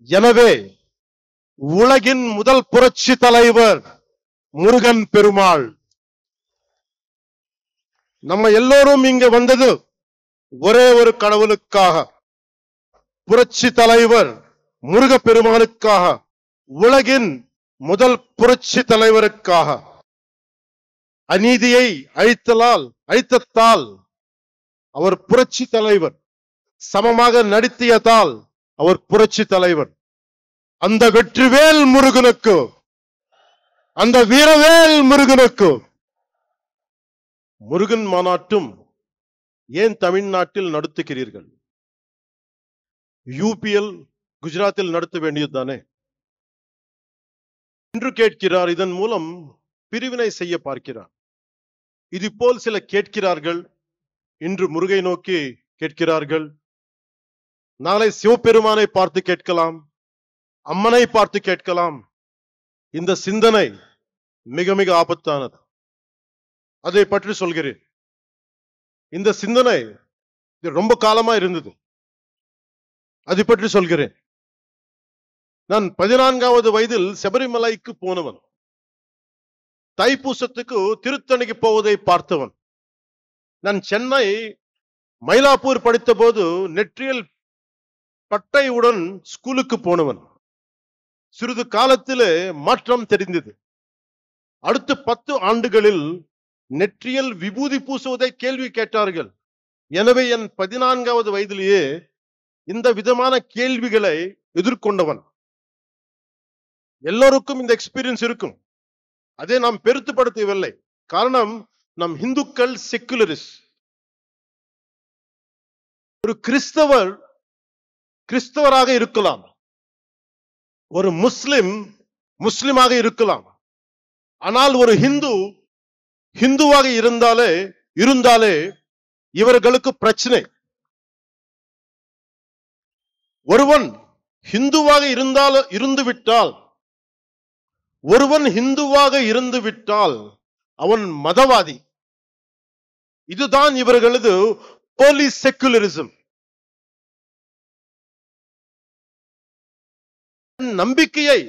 எனவே உலகின் முதல் புரட்சி தலைவர் முருகன் பெருமாள். நம்ம எல்லோரும் இங்க வந்தது ஒரே ஒரு கடவுளுக்காக, புரட்சி தலைவர் முருக பெருமானுக்காக, உலகின் முதல் புரட்சி தலைவருக்காக. அநீதியை அழித்ததால் அவர் புரட்சி தலைவர், சமமாக நடித்தியதால் அவர் புரட்சி தலைவர். அந்த வெற்றிவேல் முருகனுக்கு, அந்த வீரவேல் முருகனுக்கு. முருகன் மாநாட்டும் ஏன் தமிழ்நாட்டில் நடத்துகிறீர்கள்? யூபிஎல் குஜராத்தில் நடத்த வேண்டியதுதானே என்று கேட்கிறார். இதன் மூலம் பிரிவினை செய்ய பார்க்கிறார். இது போல் சில கேட்கிறார்கள். இன்று முருகை நோக்கி கேட்கிறார்கள், நாளை சிவபெருமானை பார்த்து கேட்கலாம், அம்மனை பார்த்து கேட்கலாம். இந்த சிந்தனை மிக மிக ஆபத்தானது. அதை பற்றி சொல்கிறேன். இந்த சிந்தனை ரொம்ப காலமா இருந்தது. அதை பற்றி சொல்கிறேன். நான் 14வது வயதில் சபரிமலைக்கு போனவன். தைப்பூசத்துக்கு திருத்தணிக்கு போவதை பார்த்தவன். நான் சென்னை மயிலாப்பூர் படித்த போது நெற்றியல் பட்டையுடன் ஸ்கூலுக்கு போனவன். சிறிது காலத்திலே மாற்றம் தெரிந்தது. அடுத்த 10 ஆண்டுகளில் நெற்றியல் விபூதி பூசுவதை கேள்வி கேட்டார்கள். எனவே என் 14வது வயதிலேயே இந்த விதமான கேள்விகளை எதிர்கொண்டவன். எல்லோருக்கும் இந்த எக்ஸ்பீரியன்ஸ் இருக்கும். அதை நாம் பெருத்துப்படுத்தவில்லை. காரணம், நம் இந்துக்கள் செக்குலரிஸ்ட். ஒரு கிறிஸ்தவராக இருக்கலாம், ஒரு முஸ்லிமாக இருக்கலாம். ஆனால் ஒரு ஹிந்துவாக இருந்தாலே இவர்களுக்கு பிரச்சனை. ஒருவன் ஹிந்துவாக இருந்துவிட்டால் அவன் மதவாதி. இதுதான் இவர்களது போலி செக்குலரிசம். நம்பிக்கையை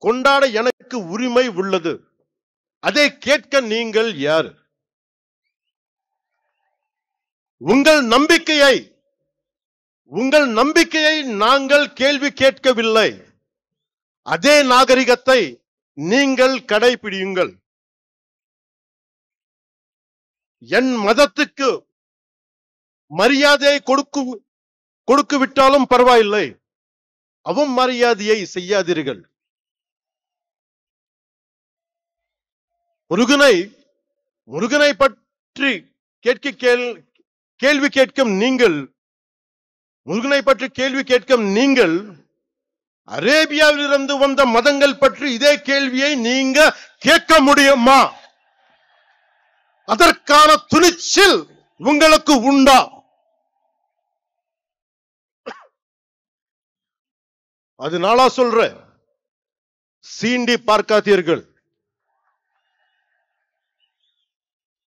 கொண்டாட எனக்கு உரிமை உள்ளது. அதை கேட்க நீங்கள் யார்? உங்கள் நம்பிக்கையை நாங்கள் கேள்வி கேட்கவில்லை. அதே நாகரிகத்தை நீங்கள் கடைபிடியுங்கள். என் மதத்துக்கு மரியாதையை கொடுக்க விட்டாலும் பரவாயில்லை, அவமரியாதையை செய்யாதீர்கள். முருகனை பற்றி கேள்வி கேட்கும் நீங்கள் அரேபியாவிலிருந்து வந்த மதங்கள் பற்றி இதே கேள்வியை நீங்க கேட்க முடியுமா? அதற்கான துணிச்சல் உங்களுக்கு உண்டா? அதனால சொல்ற, சீண்டி பார்க்காதீர்கள்.